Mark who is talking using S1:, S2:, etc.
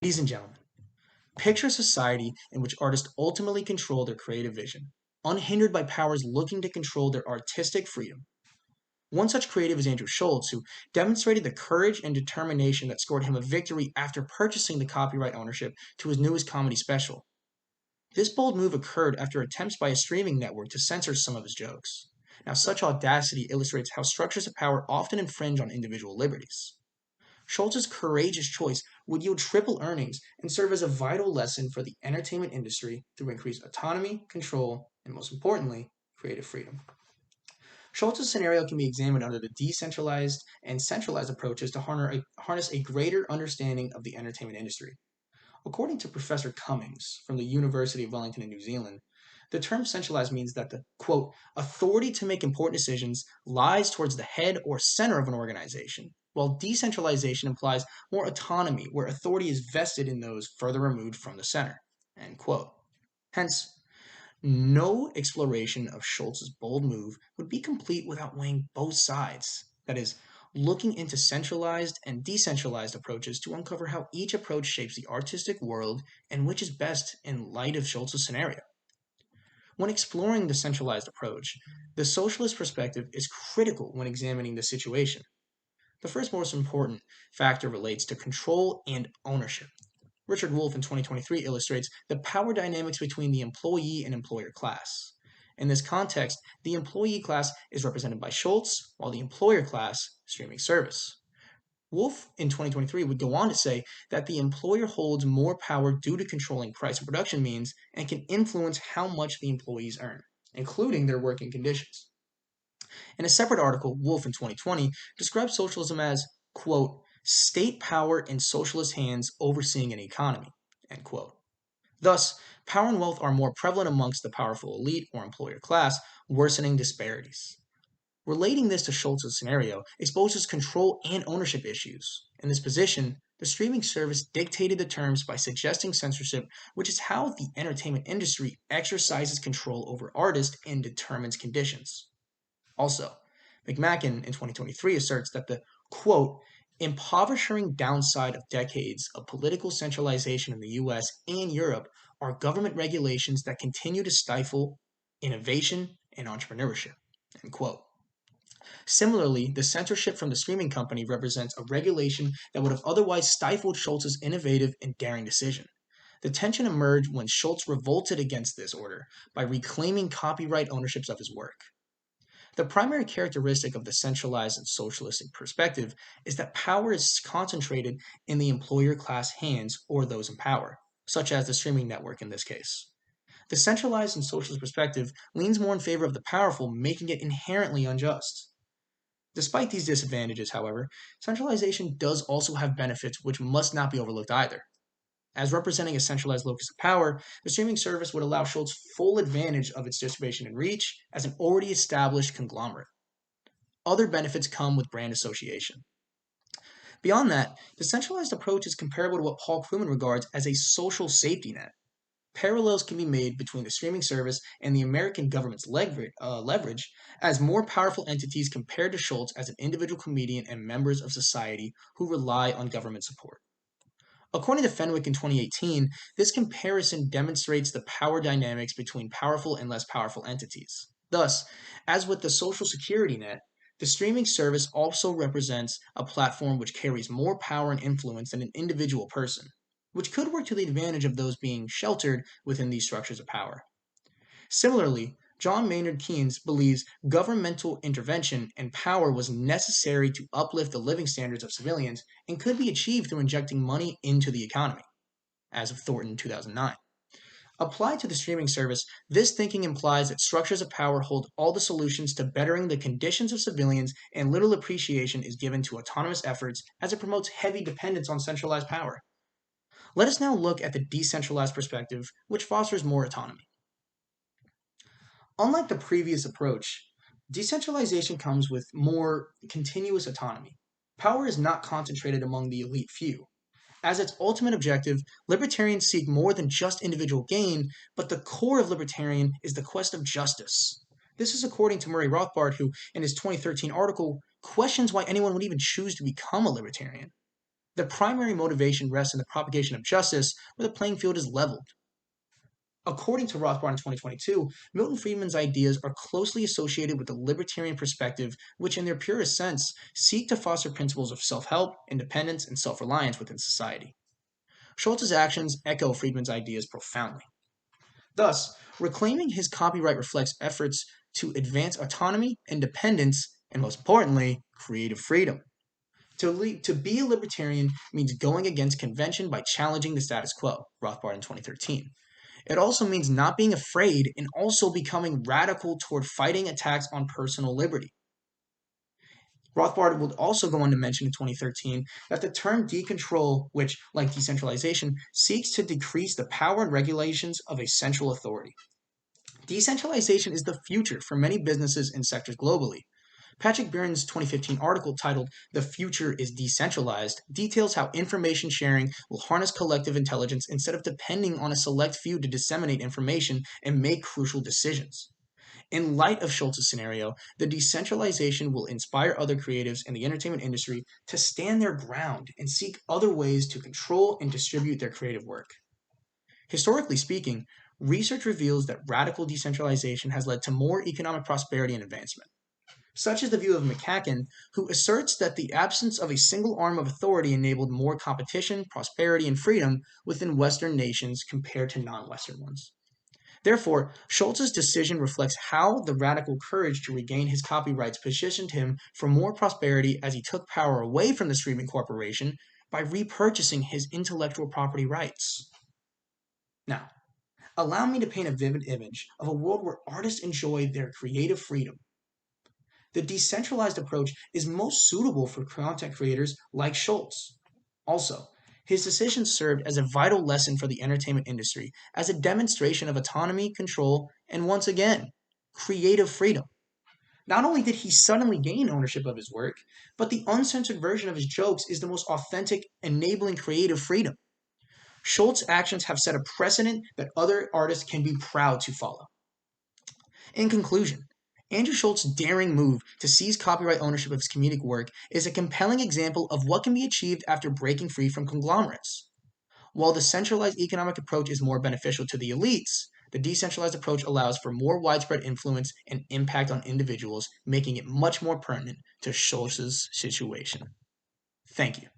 S1: Ladies and gentlemen, picture a society in which artists ultimately control their creative vision, unhindered by powers looking to control their artistic freedom. One such creative is Andrew Schultz, who demonstrated the courage and determination that scored him a victory after purchasing the copyright ownership to his newest comedy special. This bold move occurred after attempts by a streaming network to censor some of his jokes. Now, such audacity illustrates how structures of power often infringe on individual liberties. Schultz's courageous choice would yield triple earnings and serve as a vital lesson for the entertainment industry through increased autonomy, control, and most importantly, creative freedom. Schultz's scenario can be examined under the decentralized and centralized approaches to harness a greater understanding of the entertainment industry. According to Professor Cummings from the University of Wellington in New Zealand, the term centralized means that the, quote, authority to make important decisions lies towards the head or center of an organization, while decentralization implies more autonomy, where authority is vested in those further removed from the center, end quote. Hence, no exploration of Schultz's bold move would be complete without weighing both sides. That is, looking into centralized and decentralized approaches to uncover how each approach shapes the artistic world and which is best in light of Schultz's scenario. When exploring the centralized approach, the socialist perspective is critical when examining the situation. The first most important factor relates to control and ownership. Richard Wolff in 2023 illustrates the power dynamics between the employee and employer class. In this context, the employee class is represented by Schultz, while the employer class, streaming service. Wolff in 2023 would go on to say that the employer holds more power due to controlling price and production means and can influence how much the employees earn, including their working conditions. In a separate article, Wolff in 2020 describes socialism as, quote, state power in socialist hands overseeing an economy, end quote. Thus, power and wealth are more prevalent amongst the powerful elite or employer class, worsening disparities. Relating this to Schultz's scenario exposes control and ownership issues. In this position, the streaming service dictated the terms by suggesting censorship, which is how the entertainment industry exercises control over artists and determines conditions. Also, McMacken in 2023 asserts that the, quote, impoverishing downside of decades of political centralization in the US and Europe are government regulations that continue to stifle innovation and entrepreneurship, end quote. Similarly, the censorship from the streaming company represents a regulation that would have otherwise stifled Schultz's innovative and daring decision. The tension emerged when Schultz revolted against this order by reclaiming copyright ownerships of his work. The primary characteristic of the centralized and socialistic perspective is that power is concentrated in the employer class hands or those in power, such as the streaming network in this case. The centralized and socialist perspective leans more in favor of the powerful, making it inherently unjust. Despite these disadvantages, however, centralization does also have benefits which must not be overlooked either. As representing a centralized locus of power, the streaming service would allow Schultz full advantage of its distribution and reach as an already established conglomerate. Other benefits come with brand association. Beyond that, the centralized approach is comparable to what Paul Krugman regards as a social safety net. Parallels can be made between the streaming service and the American government's leverage as more powerful entities compared to Schultz as an individual comedian and members of society who rely on government support. According to Fenwick in 2018, this comparison demonstrates the power dynamics between powerful and less powerful entities. Thus, as with the social security net, the streaming service also represents a platform which carries more power and influence than an individual person, which could work to the advantage of those being sheltered within these structures of power. Similarly, John Maynard Keynes believes governmental intervention and power was necessary to uplift the living standards of civilians and could be achieved through injecting money into the economy, as of Thornton in 2009. Applied to the streaming service, this thinking implies that structures of power hold all the solutions to bettering the conditions of civilians and little appreciation is given to autonomous efforts as it promotes heavy dependence on centralized power. Let us now look at the decentralized perspective, which fosters more autonomy. Unlike the previous approach, decentralization comes with more continuous autonomy. Power is not concentrated among the elite few. As its ultimate objective, libertarians seek more than just individual gain, but the core of libertarian is the quest of justice. This is according to Murray Rothbard, who, in his 2013 article, questions why anyone would even choose to become a libertarian. The primary motivation rests in the propagation of justice, where the playing field is leveled. According to Rothbard in 2022, Milton Friedman's ideas are closely associated with the libertarian perspective, which, in their purest sense, seek to foster principles of self help, independence, and self reliance within society. Schultz's actions echo Friedman's ideas profoundly. Thus, reclaiming his copyright reflects efforts to advance autonomy, independence, and most importantly, creative freedom. To be a libertarian means going against convention by challenging the status quo, Rothbard in 2013. It also means not being afraid and also becoming radical toward fighting attacks on personal liberty. Rothbard would also go on to mention in 2013 that the term decontrol, which, like decentralization, seeks to decrease the power and regulations of a central authority. Decentralization is the future for many businesses and sectors globally. Patrick Byrne's 2015 article titled "The Future is Decentralized" details how information sharing will harness collective intelligence instead of depending on a select few to disseminate information and make crucial decisions. In light of Schultz's scenario, the decentralization will inspire other creatives in the entertainment industry to stand their ground and seek other ways to control and distribute their creative work. Historically speaking, research reveals that radical decentralization has led to more economic prosperity and advancement. Such is the view of McCacken, who asserts that the absence of a single arm of authority enabled more competition, prosperity, and freedom within Western nations compared to non-Western ones. Therefore, Schultz's decision reflects how the radical courage to regain his copyrights positioned him for more prosperity as he took power away from the streaming corporation by repurchasing his intellectual property rights. Now, allow me to paint a vivid image of a world where artists enjoy their creative freedom. The decentralized approach is most suitable for content creators like Schultz. Also, his decision served as a vital lesson for the entertainment industry as a demonstration of autonomy, control, and once again, creative freedom. Not only did he suddenly gain ownership of his work, but the uncensored version of his jokes is the most authentic, enabling creative freedom. Schultz's actions have set a precedent that other artists can be proud to follow. In conclusion, Andrew Schultz's daring move to seize copyright ownership of his comedic work is a compelling example of what can be achieved after breaking free from conglomerates. While the centralized economic approach is more beneficial to the elites, the decentralized approach allows for more widespread influence and impact on individuals, making it much more pertinent to Schultz's situation. Thank you.